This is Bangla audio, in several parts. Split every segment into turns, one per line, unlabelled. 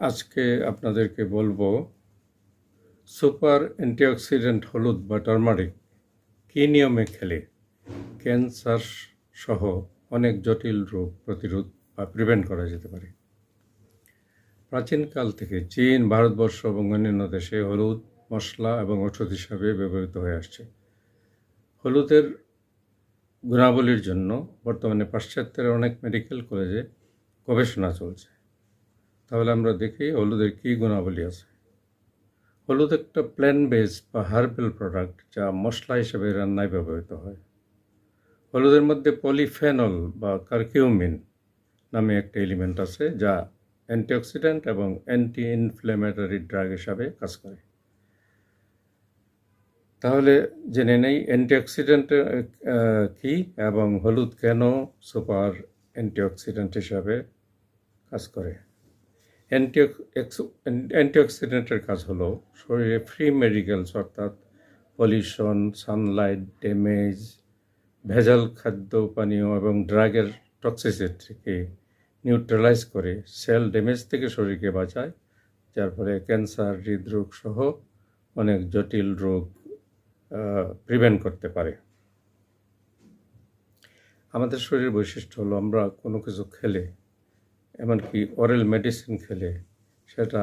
আজকে আপনাদেরকে বলবো সুপার অ্যান্টিঅক্সিডেন্ট হলুদ বা টারমারিক কী নিয়মে খেলে ক্যান্সার সহ অনেক জটিল রোগ প্রতিরোধ বা প্রিভেন্ট করা যেতে পারে। প্রাচীনকাল থেকে চীন, ভারতবর্ষ এবং অন্যান্য দেশে হলুদ মশলা এবং ঔষধ হিসাবে ব্যবহৃত হয়ে আসছে। হলুদের গুণাবলীর জন্য বর্তমানে পাশ্চাত্যের অনেক মেডিকেল কলেজে গবেষণা চলছে। তাহলে আমরা দেখি হলুদের কী গুণাবলী আছে। হলুদ একটা প্ল্যান্ট বেস বা হার্বাল প্রোডাক্ট যা মশলা হিসেবে রান্নায় ব্যবহৃত হয়। হলুদের মধ্যে পলিফেনল বা কারকিউমিন নামে একটা এলিমেন্ট আছে যা অ্যান্টিঅক্সিডেন্ট এবং অ্যান্টি ইনফ্ল্যামেটরি ড্রাগ হিসাবে কাজ করে। তাহলে জেনে নেই অ্যান্টিঅক্সিডেন্ট কী এবং হলুদ কেন সুপার অ্যান্টিঅক্সিডেন্ট হিসাবে কাজ করে। অ্যান্টিঅক্সিডেন্টের কাজ হলো শরীরে ফ্রি রেডিক্যালস অর্থাৎ পলিউশন, সানলাইট, ড্যামেজ, ভেজাল খাদ্য পানীয় এবং ড্রাগের টক্সিসিটিকে নিউট্রালাইজ করে সেল ড্যামেজ থেকে শরীরকে বাঁচায়, যার ফলে ক্যান্সার, হৃদরোগ সহ অনেক জটিল রোগ প্রিভেন্ট করতে পারে। আমাদের শরীরের বৈশিষ্ট্য হলো আমরা কোনো কিছু খেলে, এমনকি অরেল মেডিসিন খেলে সেটা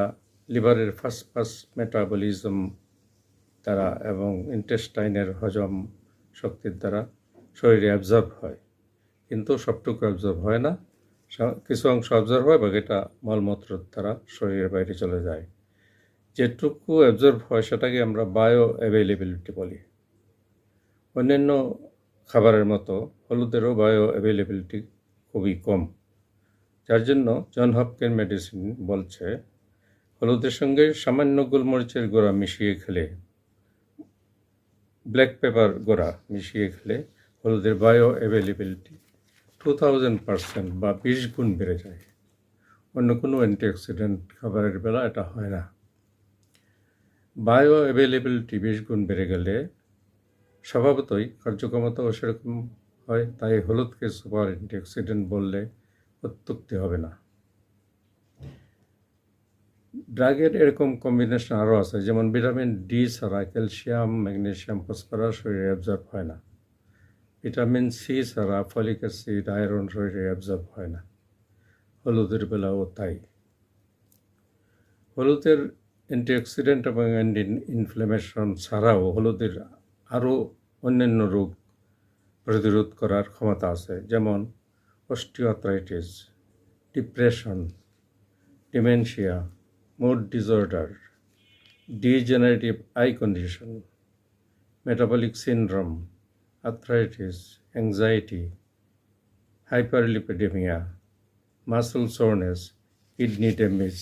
লিভারের ফাস্ট মেটাবলিজম দ্বারা এবং ইন্টেস্টাইনের হজম শক্তির দ্বারা শরীরে অ্যাবজর্ব হয়, কিন্তু সবটুকু অ্যাবজর্ব হয় না। কিছু অংশ অ্যাবজর্ব হয়, বাকিটা মলমূত্রের দ্বারা শরীরের বাইরে চলে যায়। যেটুকু অ্যাবজর্ব হয় সেটাকে আমরা বায়ো অ্যাভেলেবিলিটি বলি। অন্যান্য খাবারের মতো হলুদেরও বায়ো অ্যাভেলেবিলিটি খুবই কম, যার জন্য জন হপকিন্স মেডিসিন বলছে হলুদের সঙ্গে সামান্য গোলমরিচের গোড়া মিশিয়ে খেলে, ব্ল্যাক পেপার গোড়া মিশিয়ে খেলে হলুদের বায়ো অ্যাভেলেবিলিটি 2000% বা 20 গুণ বেড়ে যায়। অন্য কোনো অ্যান্টিঅক্সিডেন্ট খাবারের বেলা এটা হয় না। বায়ো অ্যাভেলেবিলিটি 20 গুণ বেড়ে গেলে স্বভাবতই কার্যক্ষমতাও সেরকম হয়, তাই হলুদকে সুপার অ্যান্টিঅক্সিডেন্ট বললে অত্যুক্তি হবে না। ড্রাগের এরকম কম্বিনেশন আরও আছে, যেমন ভিটামিন ডি ছাড়া ক্যালসিয়াম, ম্যাগনেসিয়াম, ফসফরাস শরীরে অ্যাবজর্ব হয় না। ভিটামিন সি ছাড়া ফলিক অ্যাসিড, আয়রন শরীরে অ্যাবজর্ব হয় না। হলুদের বেলাও তাই। হলুদের অ্যান্টিঅক্সিডেন্ট এবং অ্যান্টি ইনফ্ল্যামেশন ছাড়াও হলুদের আরও অন্যান্য রোগ প্রতিরোধ করার ক্ষমতা আছে, যেমন osteoarthritis, depression, dementia, mood disorder, degenerative eye condition, metabolic syndrome, arthritis, anxiety, hyperlipidemia, muscle soreness, kidney damage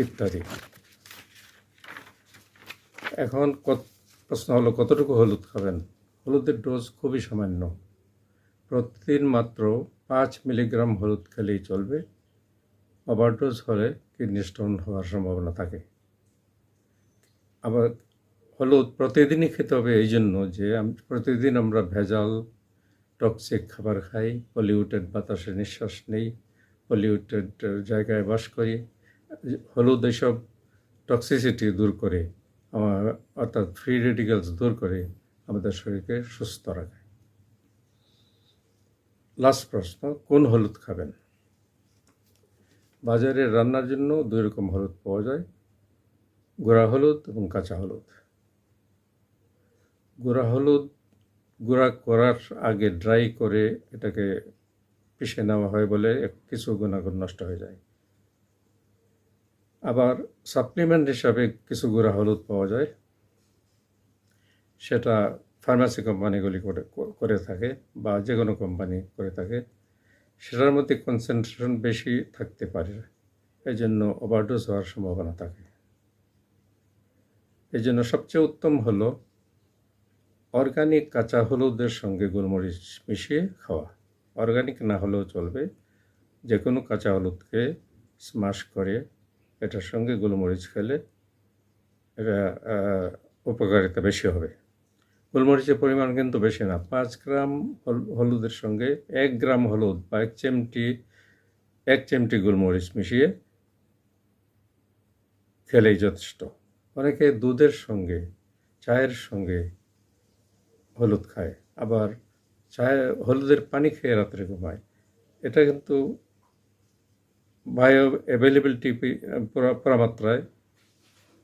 ইত্যাদি। এখন প্রশ্ন হলো কতটুকু হলুদ খাবেন। হলুদের ডোজ খুবই সামান্য, প্রতিদিন মাত্র 5 মিলিগ্রাম হলুদ খেলেই চলবে। ওভারডোজ হলে কিডনি স্টোন হওয়ার সম্ভাবনা থাকে। আবার হলুদ প্রতিদিনই খেতে হবে এই জন্য যে প্রতিদিন আমরা ভেজাল টক্সিক খাবার খাই, পলিউটেড বাতাসে নিঃশ্বাস নেই, পলিউটেড জায়গায় বাস করি। হলুদ এসব টক্সিসিটি দূর করে, অর্থাৎ ফ্রি রেডিক্যালস দূর করে আমাদের শরীরকে সুস্থ রাখে। লাস্ট প্রশ্ন, কোন হলুদ খাবেন? বাজারে রান্নার জন্য 2 রকম হলুদ পাওয়া যায়, গুঁড়া হলুদ এবং কাঁচা হলুদ। গুঁড়া হলুদ গুঁড়া করার আগে ড্রাই করে এটাকে পিষে নেওয়া হয় বলে কিছু গুণাগুণ নষ্ট হয়ে যায়। আবার সাপ্লিমেন্ট হিসাবে কিছু গুঁড়া হলুদ পাওয়া যায়, সেটা ফার্মেসি কোম্পানিগুলি করে থাকে বা যে কোনো কোম্পানি করে থাকে। সেটার মধ্যে কনসেন্ট্রেশন বেশি থাকতে পারে, এই জন্য ওভারডোজ হওয়ার সম্ভাবনা থাকে। এই জন্য সবচেয়ে উত্তম হলো অর্গানিক কাঁচা হলুদের সঙ্গে গোলমরিচ মিশিয়ে খাওয়া। অর্গানিক না হলেও চলবে, যে কোনো কাঁচা হলুদকে স্মাশ করে এটার সঙ্গে গোলমরিচ খেলে এটা উপকারিতা বেশি হবে। গোলমরিচের পরিমাণ কিন্তু বেশি না, 5 গ্রাম হলুদের সঙ্গে 1 গ্রাম হলুদ বা 1 চিমটি গোলমরিচ মিশিয়ে খেলেই যথেষ্ট। অনেকে দুধের সঙ্গে, চায়ের সঙ্গে হলুদ খায়, আবার হলুদের পানি খেয়ে রাত্রে ঘুমায়। এটা কিন্তু বায়ো অ্যাভেলেবিলিটি পুরা মাত্রায়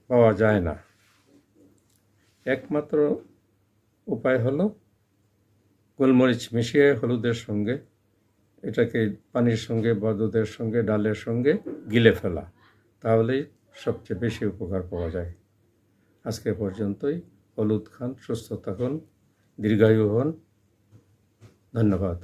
পাওয়া যায় না। একমাত্র উপায় হলো গোলমরিচ মিশিয়ে হলুদের সঙ্গে এটাকে পানির সঙ্গে বা দুধের সঙ্গে, ডালের সঙ্গে গিলে ফেলা, তাহলেই সবচেয়ে বেশি উপকার পাওয়া যায়। আজকে পর্যন্তই। হলুদ খান, সুস্থ থাকুন, দীর্ঘায়ু হন। ধন্যবাদ।